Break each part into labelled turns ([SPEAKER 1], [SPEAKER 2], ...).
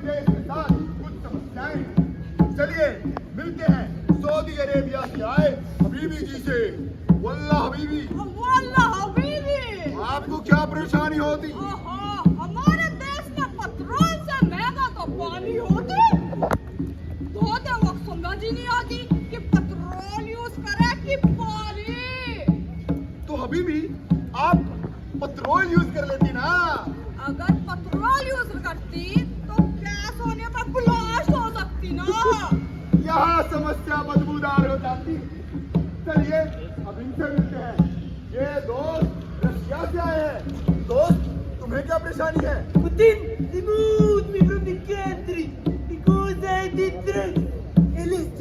[SPEAKER 1] मुझे इसके साथ कुछ समस्याएं। चलिए मिलते हैं सऊदी अरेबिया से आए हबीबी जी से। वल्लाह हबीबी, आपको क्या परेशानी होती?
[SPEAKER 2] हमारे देश में पेट्रोल से महंगा तो पानी होती। धोते वक्त समझ ही नहीं आती कि पेट्रोल यूज करे कि पानी।
[SPEAKER 1] तो हबीबी आप पेट्रोल यूज कर लेती ना।
[SPEAKER 2] अगर पेट्रोल यूज करती तो गैस होने पर ब्लास्ट हो सकती ना।
[SPEAKER 1] यहाँ समस्या बदबूदार हो जाती। चलिए अब इनसे मिलते हैं। ये दोस्त रशिया से आए हैं। दोस्त तुम्हें क्या परेशानी है?
[SPEAKER 3] Putin, remove me from the country because I did drugs, LSD,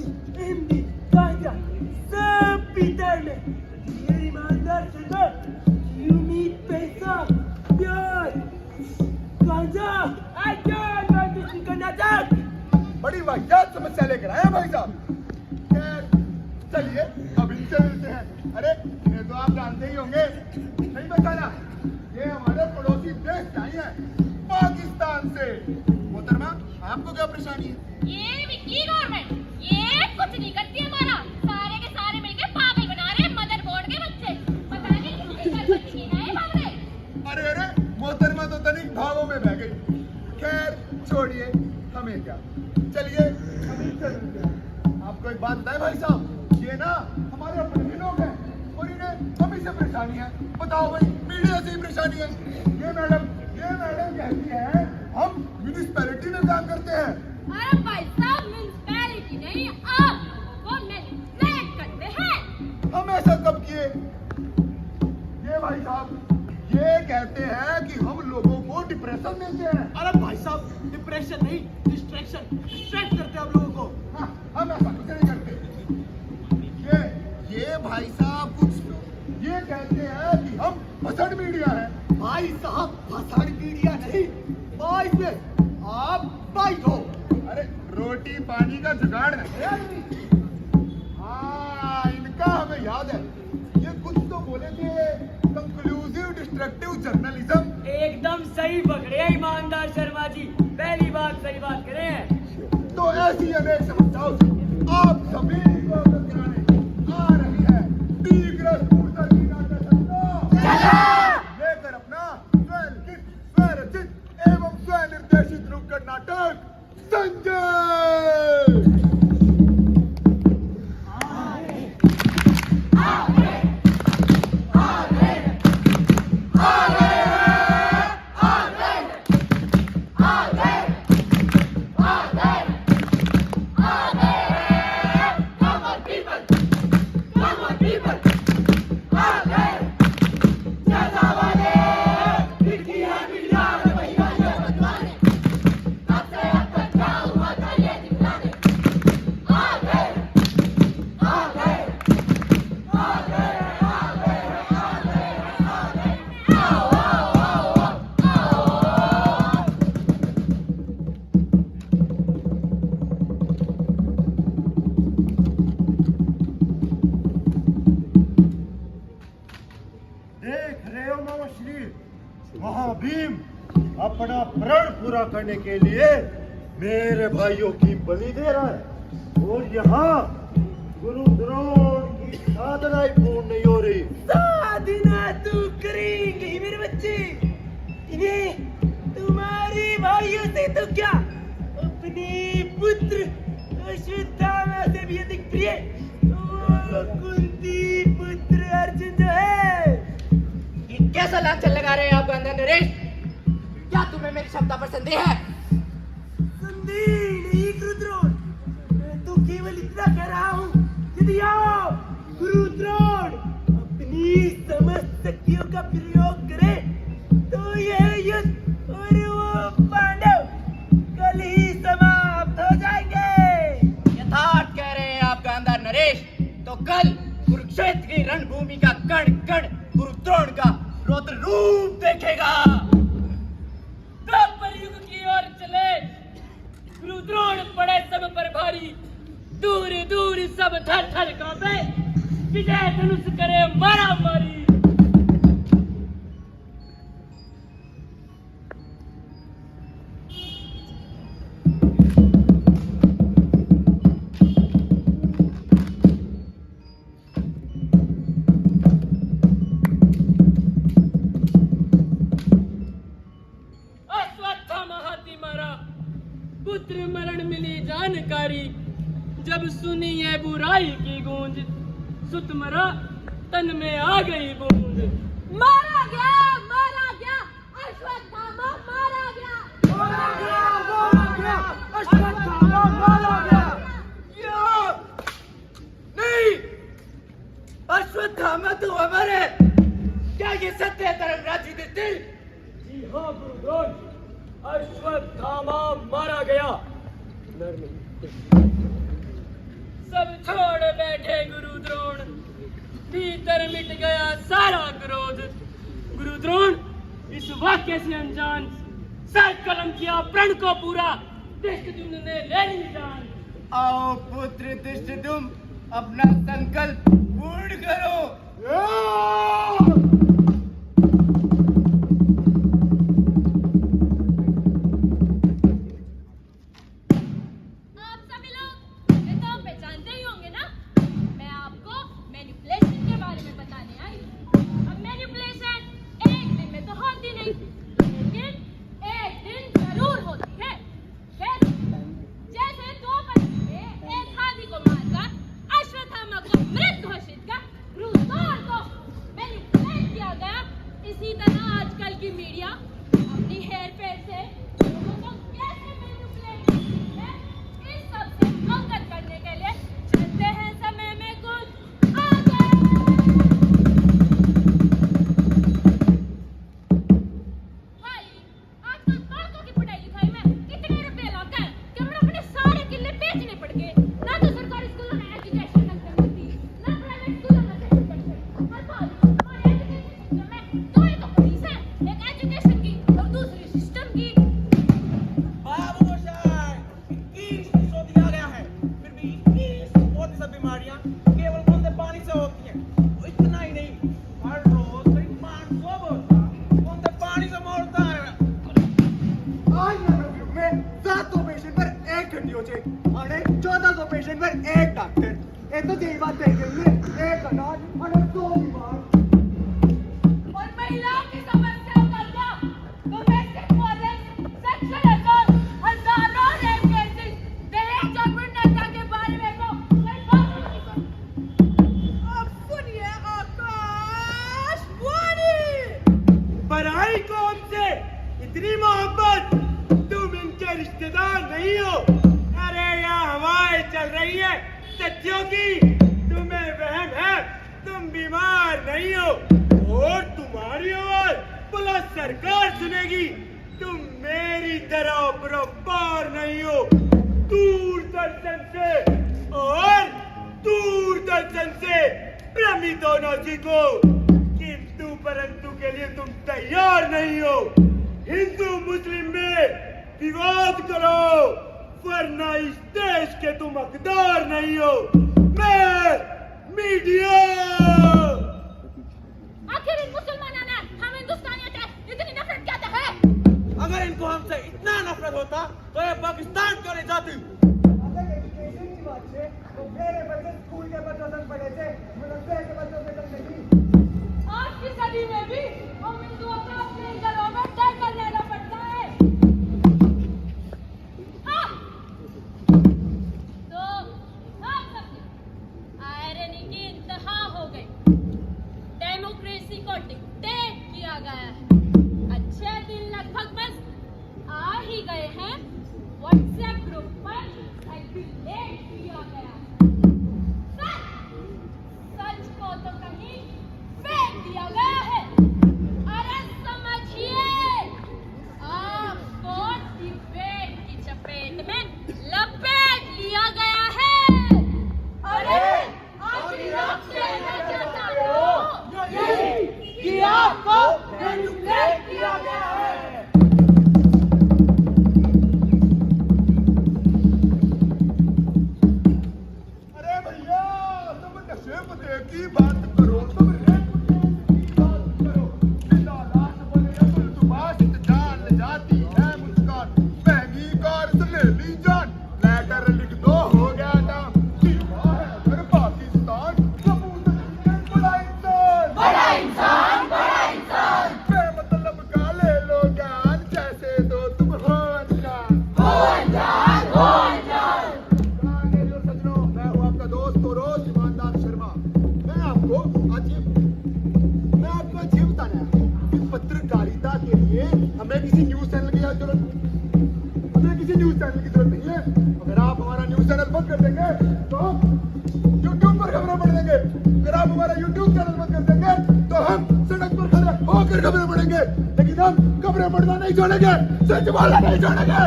[SPEAKER 3] MD, ganja, सब पीता है मैं। ये ईमानदार सरकार, you need पैसा, प्यार, गांजा, I don't want to see Karnataka.
[SPEAKER 1] बड़ी वाहियात समस्या लेकर आए हैं भाई साहब। खैर, चलिए अब इनसे मिलते हैं। अरे इन्हें तो आप जानते ही होंगे, नहीं बताना। ये हमारे पड़ोसी देश से आई हैं, पाकिस्तान से। मोहतरमा आपको क्या परेशानी है?
[SPEAKER 4] ये विक्की गवर्नमेंट ये कुछ नहीं करती हमारा। सारे के सारे मिलकर पागल बना रहे हैं मदरबोर्ड के बच्चे। पता नहीं किसके बच्चे हैं भाग रहे।
[SPEAKER 1] अरे अरे मोहतरमा तो तनिक भावों में बह गई। खैर छोड़िए, हमें क्या। चलिए हम इनसे मिलते हैं। आपको एक बात बताएं भाई साहब, ये ना हमारे अपने ही लोग हैं और इन्हें हम ही से परेशानी है। बताओ भाई, मीडिया से ही परेशानी है। ये मैडम कहती है हम म्यूनिसिपैलिटी में काम करते हैं।
[SPEAKER 4] अरे भाई साहब म्युनिसिपैलिटी नहीं, आप वो मैजिस्ट्रेट करते हैं।
[SPEAKER 1] हम ऐसा कब किए? ये भाई साहब ये कहते हैं कि हम लोगों को डिप्रेशन देते हैं।
[SPEAKER 3] अरे भाई साहब, डिप्रेशन नहीं, डिस्ट्रैक्शन, डिस्ट्रैक्ट करते हैं आप लोगों को।
[SPEAKER 1] हाँ, हम ऐसा कुछ नहीं करते। ये भाई साहब कुछ ये कहते हैं कि हम भसड़ मीडिया है।
[SPEAKER 3] भाई साहब, भसड़ मीडिया नहीं, बाइस में आप बाइट हो।
[SPEAKER 1] अरे रोटी पानी का जुगाड़ नहीं है आदमी। हाँ, इनका हमें याद है, ये कुछ तो बोले थे, कंक्लूसिव डिस्ट्रक्टिव जर्नलिज्म।
[SPEAKER 3] एकदम सही पकड़े ईमानदार शर्मा जी, पहली बात सही बात करे हैं।
[SPEAKER 1] तो ऐसी अनेक समस्याओं से आप सभी को अवगत कराने आ रही है टीग्रस मूर्ति नाट्य संस्था लेकर अपना स्वलिखित, स्वरचित एवं स्वनिर्देशित नुक्कड़ नाटक संजय।
[SPEAKER 5] महाभीम अपना प्रण पूरा करने के लिए मेरे भाइयों की बलि दे रहा है और यहाँ गुरु द्रोण की साधना ही पूर्ण नहीं हो रही।
[SPEAKER 3] साधना तू करेंगे मेरे बच्चे, इन्हें तुम्हारे भाइयों से तो क्या अपने पुत्र अश्वत्थामा से भी अधिक प्रिय वो कुंती पुत्र अर्जुन जो है।
[SPEAKER 6] ये कैसा लांछन लगा रहे हैं आपको अंदर नरेश? क्या तुम्हें मेरी क्षमता पर संदेह है?
[SPEAKER 3] संदेह नहीं गुरुद्रोण, मैं तो केवल इतना कह रहा हूँ, यदि आप गुरुद्रोण अपनी समस्त शक्तियों का प्रयोग करें तो यह युद्ध और वो पांडव कल ही समाप्त हो जाएंगे।
[SPEAKER 6] यथार्थ कह रहे हैं आपका अंदर नरेश। तो कल कुरुक्षेत्र की रणभूमि का कण कण गुरुद्रोण का रौद्र रूप देखेगा।
[SPEAKER 7] युग की ओर चले, गुरुद्रोण पड़े सब पर भारी, दूर दूर सब थर थर कांपे, विजय धनुष करे मारा मारी। बनकारी। जब सुनी ये बुराई की गूंज, सुत मरा तन में आ गई बूंद।
[SPEAKER 2] मारा गया अश्वत्थामा मारा गया।
[SPEAKER 3] अश्वत्थामा मारा गया।
[SPEAKER 6] नहीं, अश्वत्थामा तो अमर है। क्या ये सत्य है धर्मराज युधिष्ठिर?
[SPEAKER 3] जी हाँ गुरुद्रोण, अश्वत्थामा मारा गया।
[SPEAKER 7] सब छोड़ बैठे गुरुद्रोण, भीतर मिट गया सारा क्रोध। गुरुद्रोण, इस वाक्य से अनजान सर कलम किया प्रण को पूरा, धृष्टद्युम्न ने ले ली जान।
[SPEAKER 6] आओ पुत्र धृष्टद्युम्न, अपना संकल्प पूर्ण करो।
[SPEAKER 4] आप सभी लोग ये तो पहचानते ही होंगे ना, मैं आपको मैनिपुलेशन के बारे में बताने आई। अब मैनिपुलेशन एक दिन में तो होती नहीं, लेकिन एक दिन जरूर होती है। जैसे दो बच्चों में एक हाथी को मारकर अश्वत्थामा को मृत घोषित कर क्रूरतौर को मैनिपुलेट किया गया, इसी तरह आजकल की मीडिया अपनी हेरफेर से लोगों को कैसे मैनिपुलेट करती है, इस सब से अवगत करने के लिए चलते हैं समय में कुछ आगे। भाई, आजकल बालकों की पढ़ाई लिखाई में इतने रुपए लग गए कि हमें अपने सारे किले बेचने पड़ गए। ना तो सरकारी स्कूलों में एजुकेशन ढंग से मिलती, ना प्राइवेट स्कूलों में एजुकेशन। और भाई, हमारे एजुकेशन सिस्टम में दो ही तो फीस है, एक एजुकेशन की और दूसरी सिस्टम की।
[SPEAKER 8] दिया गया है, फिर भी 21% बीमारियां केवल गंदे पानी से होती हैं। इतना ही नहीं, हर रोज करीब 500 बच्चा गंदे पानी से मरता है।
[SPEAKER 1] आज नवयुग में 700 पेशेंट पर 1 घंटियों से और 1400 पेशेंट पर 1 डॉक्टर। ये तो यही बात कही गई है, 1 अनाज और 2 बीमार।
[SPEAKER 2] और महिलाओं की समस्या का क्या? डोमेस्टिक वायलेंस, सेक्सुअल असॉल्ट, हजारों रेप केसेस, दहेज और भ्रूणहत्या के बारे में तो सरकार नहीं करती। अब सुनिए आकाशवाणी।
[SPEAKER 3] पराई कौम से इतनी मोहब्बत, तुम इनके रिश्तेदार नहीं हो। अरे यहाँ हवाएं चल रही है सच्चियों की, तुम्हें वहम है तुम बीमार नहीं हो, और तुम्हारी आवाज पुलिस सरकार सुनेगी। तुम मेरी तरह बराबर नहीं हो। दूरदर्शन से और दूरदर्शन से भ्रमित होना सीखो, किंतु परंतु के लिए तुम तैयार नहीं हो। हिंदू मुस्लिम में विवाद करो, वरना इस देश के तुम हकदार नहीं हो। मैं मीडिया।
[SPEAKER 4] आखिर इन मुसलमानों ने हम हिंदुस्तानियों से इतनी नफरत क्या है?
[SPEAKER 8] अगर इनको हमसे इतना नफरत होता तो ये पाकिस्तान क्यों नहीं जाती?
[SPEAKER 1] अगर एजुकेशन की बात है तो मेरे बच्चे स्कूल के बच्चों तक पढ़े थे, मदरसे के बच्चों से तक नहीं।
[SPEAKER 2] आज की सदी में भी हम हिंदुओं को अपने घरों में तय कर लेना पड़ता है।
[SPEAKER 4] हाँ। तो आप सबकी आयरनी की इंतहा हो गई।
[SPEAKER 1] बंद कर देंगे तो हम YouTube पर खबरें पढ़ देंगे। अगर आप हमारा YouTube चैनल बंद कर देंगे तो हम सड़क पर खड़े होकर खबरें पढ़ेंगे, लेकिन हम खबरें पढ़ना नहीं छोड़ेंगे, सच बोलना नहीं छोड़ेंगे।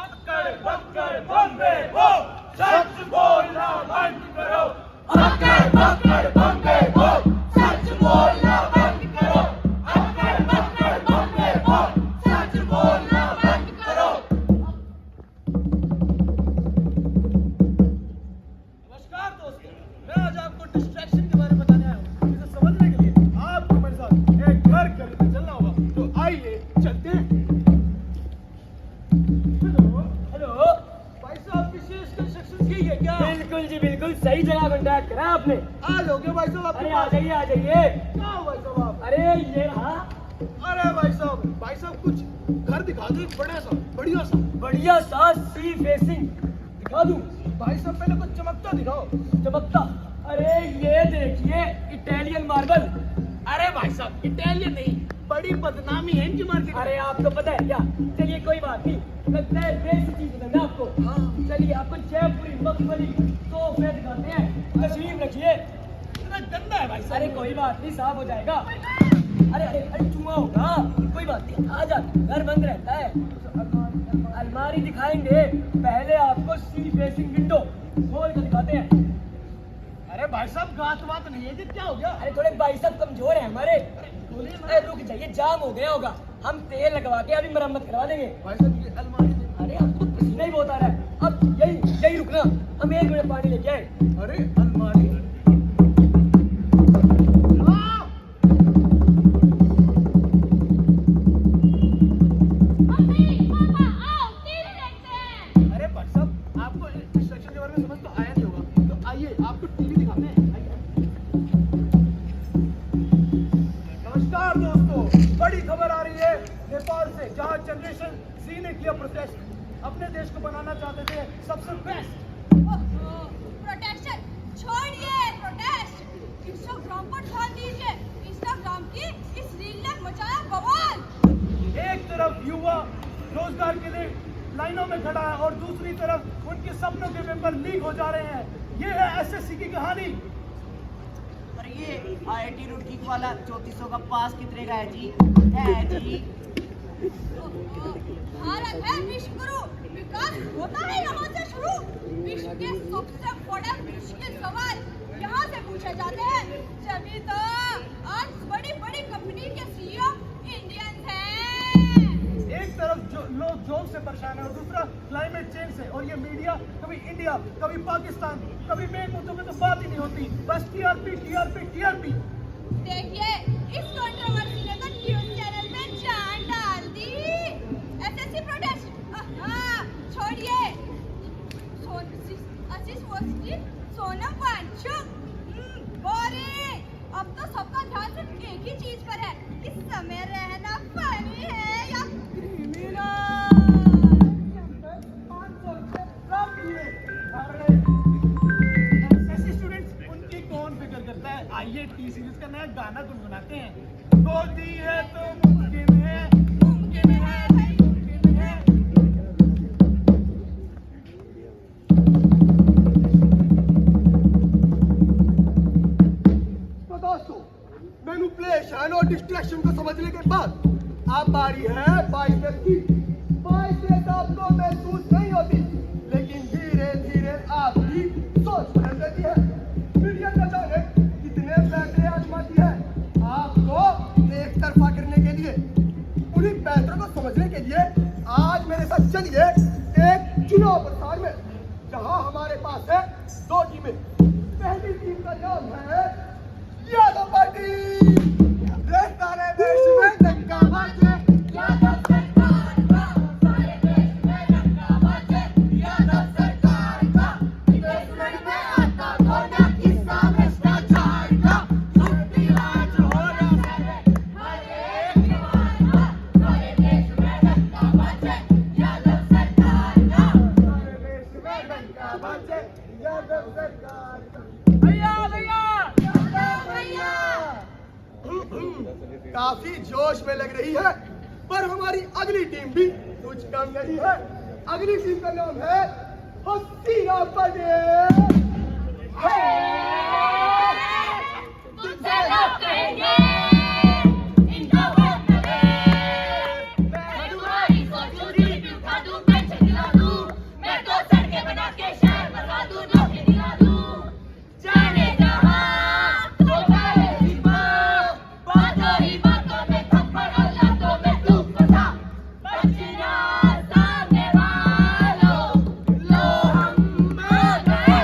[SPEAKER 8] अक्कड़ बक्कड़ बम्बे वो, सच बोलना बंद करो। अक्कड़ बक्कड़ बम्बे वो, सच बोलना बंद करो। अक्कड़ बक्कड़ बम्बे वो, सच बोलना बंद करो। नमस्कार दोस्तों, मैं आज आपको डिस्ट्रैक्शन के बारे में बताने आया हूँ। इसे समझने के लिए आपको मेरे साथ एक घर खरीदने चलना होगा, तो आइए चलते हैं। हेलो भाई साहब, विशेष कंस्ट्रक्शन की है क्या?
[SPEAKER 7] बिल्कुल जी बिल्कुल, सही जगह कांटेक्ट करा आपने।
[SPEAKER 8] आ जाओगे भाई साहब?
[SPEAKER 7] अरे आ जाइए आ जाइए।
[SPEAKER 8] क्या हो भाई साहब आप?
[SPEAKER 7] अरे ये रहा।
[SPEAKER 8] अरे भाई साहब कुछ घर दिखा दो, एक बढ़िया सा।
[SPEAKER 7] बढ़िया सा सी फेसिंग दिखा दूं?
[SPEAKER 8] भाई साहब पहले कुछ चमकता दिखाओ।
[SPEAKER 7] चमकता? अरे ये देखिए, इटालियन मार्बल।
[SPEAKER 8] अरे भाई साहब इटालियन नहीं, बड़ी बदनामी है इनकी मार्केट।
[SPEAKER 7] अरे आपको पता है क्या? चलिए कोई बात नहीं, लगता है बेस्ट चीज पसंद है आपको। चलिए आपको जयपुरी मखमली सोफे दिखाते हैं, तशरीफ रखिए।
[SPEAKER 8] इतना गंदा है भाई साहब।
[SPEAKER 7] अरे कोई बात नहीं, साफ हो जाएगा। अरे अरे अरे चुमा होगा, कोई बात नहीं, आ जा, घर बंद रहता है। अलमारी दिखाएंगे, पहले आपको सी फेसिंग विंडो खोल कर दिखाते हैं।
[SPEAKER 8] अरे भाई साहब गात बात नहीं है कि क्या हो गया?
[SPEAKER 7] अरे थोड़े बाइसेप कमजोर है हमारे। अरे रुक जाइए, जाम हो गया होगा, हम तेल लगवा के अभी मरम्मत करवा देंगे।
[SPEAKER 8] भाई साहब ये अलमारी
[SPEAKER 7] अरे अब तो पसीना ही बहुत आ रहा है, अब यही रुकना, हम 1 मिनट पानी लेके आए।
[SPEAKER 8] अरे अलमारी
[SPEAKER 4] मम्मी पापा आओ टीवी देखते हैं।
[SPEAKER 8] अरे भाई साहब आपको इंस्ट्रक्शन के बारे में समझ तो आया नहीं होगा, तो आइए आपको टीवी दिखाते हैं। आइए। नमस्कार दोस्तों, बड़ी खबर आ रही है नेपाल से, जहां जनरेशन सी ने किया प्रोटेस्ट। अपने देश को बनाना चाहते थे सबसे बेस्ट।
[SPEAKER 2] प्रोटेक्शन छोड़िए, प्रोटेस्ट इंस्टाग्राम पर ध्यान दीजिए। इंस्टाग्राम की इस रील ने मचाया बवाल।
[SPEAKER 8] एक तरफ युवा रोजगार के लिए लाइनों में खड़ा है और दूसरी तरफ उनके सपनों के पेपर लीक हो जा रहे हैं। ये है एसएससी की कहानी।
[SPEAKER 6] अरे ये IIT रुड़की वाला 3400 का पास कितने का है जी? है जी।
[SPEAKER 2] भारत है विश्व गुरु, विकास होता है यहाँ से शुरू। विश्व के सबसे बड़े मुश्किल सवाल यहाँ से पूछे जाते हैं, जभी तो आज बड़ी बड़ी कंपनी के CEO इंडियंस हैं।
[SPEAKER 8] एक तरफ जो लोग जॉब से परेशान है और दूसरा क्लाइमेट चेंज से, और ये मीडिया कभी इंडिया कभी पाकिस्तान कभी मेन मुद्दों में तो बात ही नहीं होती, बस TRP।
[SPEAKER 2] देखिए इस कंट्रोवर्सी ने तो न्यूज़ चैनल में जान डाल दी। एसएससी प्रोटेस्ट छोड़िए, सोनम वांगचुक बोरिंग। अब तो सबका ध्यान सिर्फ एक ही चीज पर है, इस समय रहना फनी है या क्रिमिनल।
[SPEAKER 8] एसएससी स्टूडेंट्स उनकी कौन फिक्र करता है? आइए टी सीरीज का नया गाना गुनगुनाते हैं। गोदी है तो मुमकिन है, मुमकिन है भाई, मुमकिन है।
[SPEAKER 1] तो दोस्तों, मैनिपुलेशन और डिस्ट्रैक्शन को समझने के बाद अब बारी है बाइसेप की। बाइसेप आपको महसूस नहीं होती, लेकिन धीरे धीरे आपकी सोच बदल देती है। मीडिया का जाने कितने फैसले आजमाती है आपको एक तरफा करने के लिए। उन्हीं पैसों को समझने के लिए आज मेरे साथ चलिए एक चुनाव प्रसार में, जहां हमारे पास है 2 टीमें। पहली टीम का नाम है यादव पार्टी। सारे देश में डंका बाजे, यादव सरकार का। सारे देश में डंका बाजे, यादव सरकार का। विदेश में आता कोना किस्सा भ्रष्टाचार का। लूट-लिहाज हो रहा है हर एक दीवाना। सारे देश में डंका बाजे, यादव सरकार का। सारे देश में डंका बाजे, यादव सरकार का।
[SPEAKER 7] भैया
[SPEAKER 1] काफी जोश में लग रही है पर हमारी अगली टीम भी कुछ काम करी है। अगली टीम का नाम है हसीना पटेल।
[SPEAKER 2] तुझसे लोग कहेंगे इनको बहुत लगे, मैं तुम्हारी सोचूं दिल भी उठा दूं, पेंशन दिला दूं, मैं तो सड़कें बना के शहर बसा दूं, नौकरी दिला दूं, जाने जहां तो गए हिमा, बातों ही बातों में थप्पड़ और लातों में तू फंसा, बचना सामने वालों, लो हम आ गए।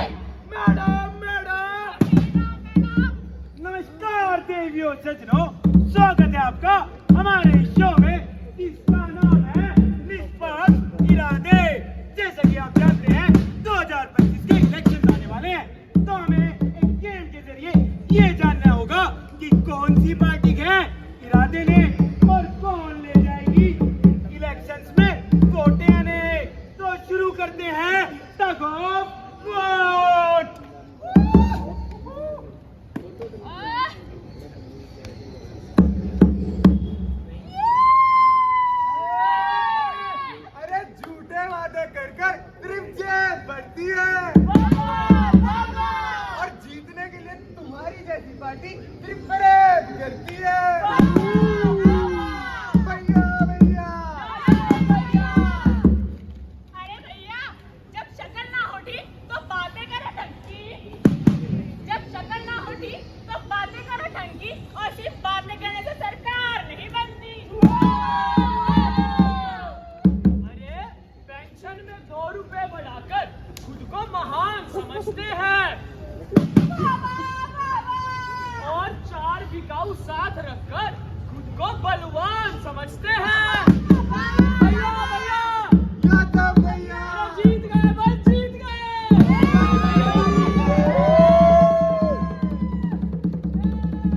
[SPEAKER 3] नमस्कार देवियों सज्जनों, स्वागत है आपका हमारे शो में। इसका नाम है निष्पक्ष इरादे। जैसा कि आप जानते हैं 2025 के इलेक्शन आने वाले हैं, तो हमें एक गेम के जरिए ये जानना होगा कि कौन सी पार्टी है इरादे ने और कौन ले जाएगी इलेक्शंस में वोटें आने। तो शुरू करते हैं टग ऑफ वोट।
[SPEAKER 1] अरे झूठे वादे कर कर सिर्फ जेब बढ़ती है, और जीतने के लिए तुम्हारी जैसी पार्टी सिर्फ फरेब करती है। भैया भैया
[SPEAKER 2] अरे भैया, जब शक्ल ना होती तो बातें करे ढंग की, जब शक्ल ना होती तो बातें करे ढंग की, और सिर्फ बातें करने से सरकार नहीं बनती।
[SPEAKER 7] अरे पेंशन में 2 रुपए बढ़ाकर खुद को महान समझते हैं और 4 बिकाऊ साथ रखकर खुद को बलवान समझते हैं। भैया भैया
[SPEAKER 1] यादव भैया
[SPEAKER 7] जीत गए, बस जीत गए।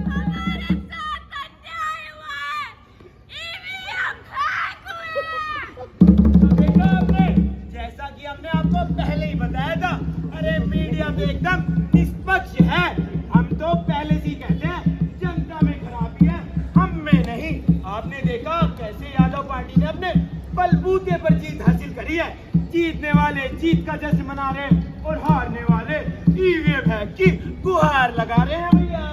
[SPEAKER 2] हमारे साथ अन्याय हुआ है, ईवीएम हैक हुए।
[SPEAKER 3] तो देखा आपने, जैसा कि हमने आपको पहले ही बताया था, अरे मीडिया तो एकदम निष्पक्ष है। हम तो पहले से ही कहते हैं जनता में खराबी है, हम में नहीं। आपने देखा कैसे यादव पार्टी ने अपने बलबूते पर जीत हासिल करी है। जीतने वाले जीत का जश्न मना रहे और हारने वाले ईवीएम हैक की गुहार लगा रहे हैं भैया।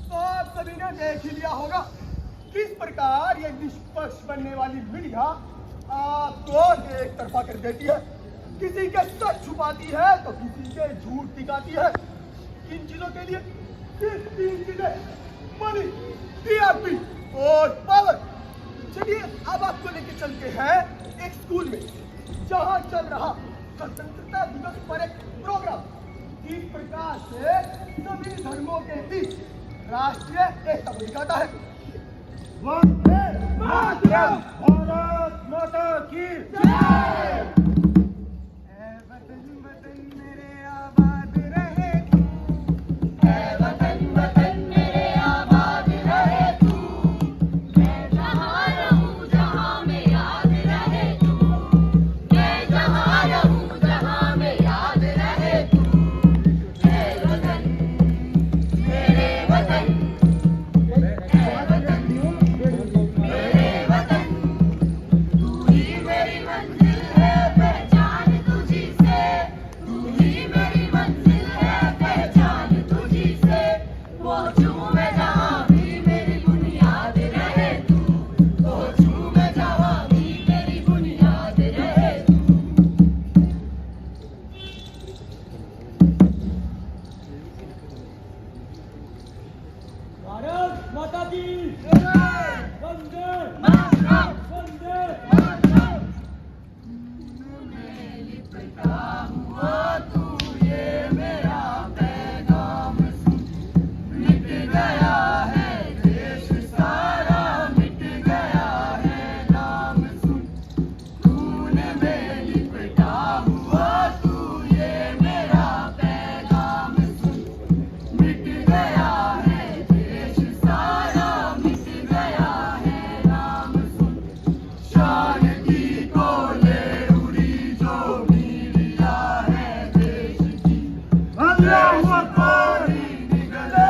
[SPEAKER 1] तो आप सभी ने देख ही लिया होगा किस प्रकार ये निष्पक्ष बनने वाली मीडिया आपको एक तरफा कर देती है, किसी के सच छुपाती है तो किसी के झूठ दिखाती है। इन चीजों के लिए सिर्फ 3 चीजें, मनी, टीआरपी और पावर। चलिए अब आपको लेके चलते हैं एक स्कूल में जहां चल रहा स्वतंत्रता दिवस पर एक प्रोग्राम। इस प्रकार से सभी धर्मों के बीच राष्ट्रीय एकता को दिखाता है।
[SPEAKER 5] वंदे मातरम। भारत माता की
[SPEAKER 1] जय। ऐ वतन वतन मेरे आबाद रहे तू,
[SPEAKER 2] ऐ वतन वतन मेरे आबाद रहे तू, मैं जहाँ रहूँ जहाँ में याद रहे तू, मैं जहाँ रहूँ जहाँ में याद रहे तू, ऐ वतन मेरे वतन, ऐ वतन मेरे वतन, तू ही मेरी मंजिल है, पहचान तुझी से, तू ही मेरी मंजिल है, पहचान तुझी से, पहुँचूं मैं जहाँ भी मेरी बुनियाद रहे तू, पहुँचूं मैं जहाँ भी मेरी बुनियाद रहे तू।
[SPEAKER 7] भारत माता की वंदे
[SPEAKER 2] मातरम,
[SPEAKER 7] वंदे
[SPEAKER 2] मातरम। मैं लिपटा हुआ तू ये मेरा पैगाम सुन, मिट गया है देश सारा, मिट गया है नाम सुन, तूने मैं लिपटा हुआ तू ये मेरा पैगाम सुन, मिट गया है देश सारा, मिट गया है नाम सुन, शान की कोले उड़ी जो मीडिया है देश की,
[SPEAKER 5] अल्लाहू अकबर।
[SPEAKER 2] निगले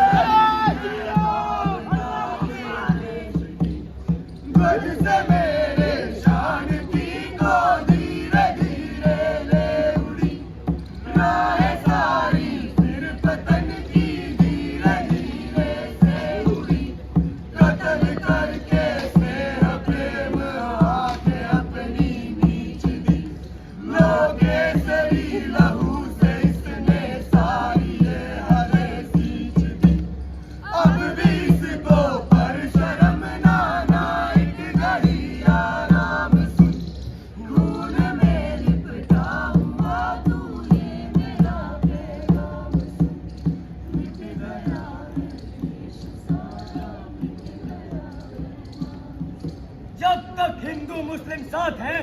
[SPEAKER 3] हिंदू मुस्लिम साथ हैं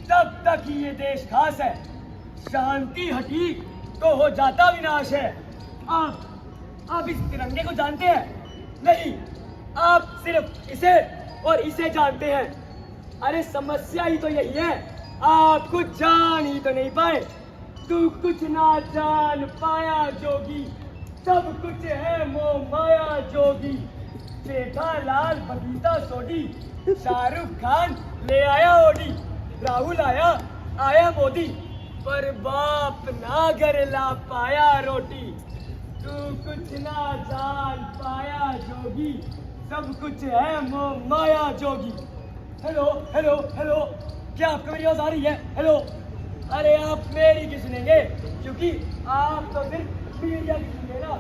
[SPEAKER 3] तब तक ही ये देश खास है। शांति हटी तो हो जाता विनाश है। आप इस तिरंगे को जानते हैं? नहीं, आप सिर्फ इसे और इसे जानते हैं। अरे समस्या ही तो यही है, आप कुछ जान ही तो नहीं पाए। तू कुछ ना जान पाया जोगी, सब कुछ है मोह माया जोगी। जेठालाल बबीता सोडी, शाहरुख खान ले आया ओडी, राहुल आया मोदी, पर बाप ना घर ला पाया रोटी। तू कुछ ना जान पाया जोगी, सब कुछ है मोह माया जोगी। हेलो हेलो हेलो, क्या आपको मेरी आवाज आ रही है? हेलो, अरे आप मेरी की सुनेंगे क्योंकि आप तो सिर्फ मीडिया की सुनेंगे ना।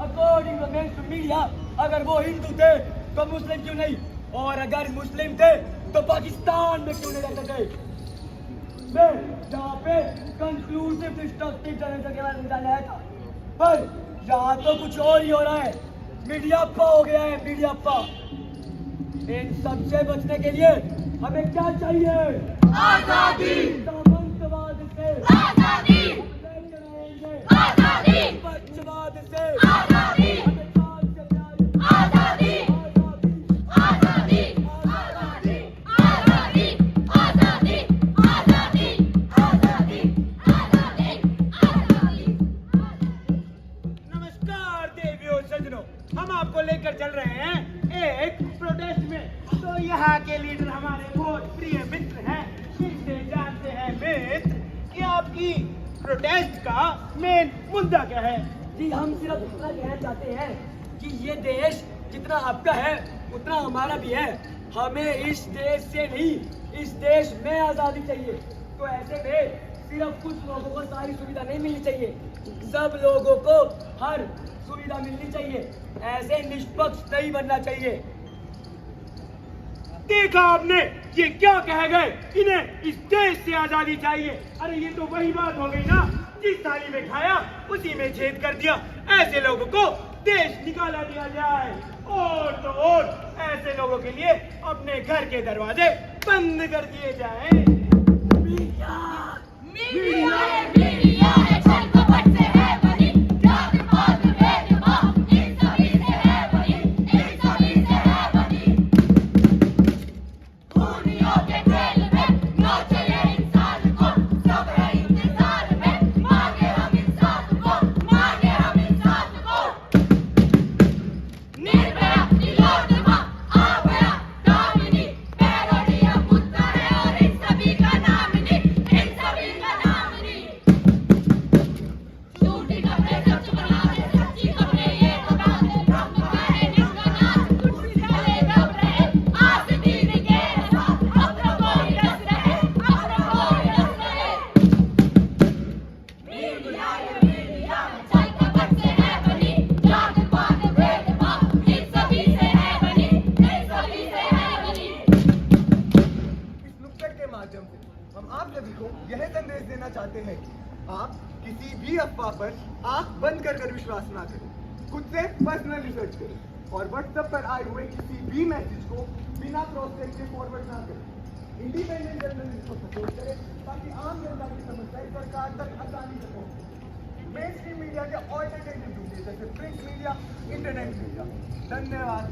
[SPEAKER 3] अकॉर्डिंग टू मेन मीडिया, अगर वो हिंदू थे तो मुस्लिम क्यों नहीं, और अगर मुस्लिम थे तो पाकिस्तान में क्यों नहीं रह सके? मैं जहाँ पे कंक्लूसिव स्ट्रक्चर जनरेशन के बारे में समझाया था, पर यहाँ तो कुछ और ही हो रहा है। मीडियाप्पा हो गया है, मीडियाप्पा। इन सबसे बचने के लिए हमें क्या चाहिए?
[SPEAKER 2] आजादी,
[SPEAKER 3] सामंतवाद से
[SPEAKER 2] आजादी, आजादी,
[SPEAKER 3] पक्षवाद से
[SPEAKER 2] आजादी,
[SPEAKER 3] हमें जान से प्यारी
[SPEAKER 2] आजादी,
[SPEAKER 3] आजादी।
[SPEAKER 2] आजादी, आजादी, आजादी, आजादी, आजादी, आजादी, आजादी, आजादी।
[SPEAKER 3] नमस्कार देवियों सज्जनों, हम आपको लेकर चल रहे हैं एक प्रोटेस्ट में। तो यहाँ के लीडर हमारे बहुत प्रिय मित्र हैं, इनसे जानते हैं मित्र कि आपकी प्रोटेस्ट का मेन मुद्दा क्या है। जी, हम सिर्फ इतना कहना चाहते हैं कि ये देश जितना आपका है उतना हमारा भी है। हमें इस देश से नहीं, इस देश में आज़ादी चाहिए। तो ऐसे में सिर्फ कुछ लोगों को सारी सुविधा नहीं मिलनी चाहिए, सब लोगों को हर सुविधा मिलनी चाहिए। ऐसे निष्पक्ष नहीं बनना चाहिए। देखा आपने, ये क्या कह गए, इन्हें इस देश से आजादी चाहिए। अरे ये तो वही बात हो गई ना, जिस थाली में खाया उसी में छेद कर दिया। ऐसे लोगों को देश निकाला दिया जाए, और तो और ऐसे लोगों के लिए अपने घर के दरवाजे बंद कर दिए जाए।
[SPEAKER 2] मीडिया है, मीडिया है, छल कपट से है बनी, जात पात भेदभाव इन सभी से है बनी, इन सभी से है बनी। खूनियों के खेल में नोचे ये इंसान को, सब है इंतजार में, मांगे हम इंसाफ को, मांगे हम इंसाफ को। निर्भया तिलोत्तमा आभया दामिनी, पैरोडिया मुद्दा है और इन सभी का नाम नहीं, इन सभी का नाम नहीं। झूठी खबरें सच बना दे, सच्ची खबरें ये बता दे, हम कहे जिसका नाम कुछ चले दब रहे, आस दीन के साथ अपना कोई रस रहे, अपना कोई रस रहे। मीडिया है, छल कपट से है बनी, जात पात भेदभाव इन सभी से है बनी, इन सभी से है बनी।
[SPEAKER 1] इस नुक्कड़ के माध्यम से हम आप सभी को यह संदेश देना चाहते हैं कि आप किसी भी अफवाह पर आंख बंद कर विश्वास ना करें, खुद से पर्सनल रिसर्च करें और व्हाट्सएप पर आए हुए किसी भी मैसेज को बिना क्रॉस चेक के फॉरवर्ड ना करें। इंडिपेंडेंट जर्नलिस्ट को सपोर्ट करें ताकि आम जनता की समस्याएं सरकार तक आसानी से पहुंचे। मेन स्ट्रीम मीडिया के ऑल्टरनेटिव ढूंढिए, जैसे प्रिंट मीडिया, इंटरनेट मीडिया। धन्यवाद।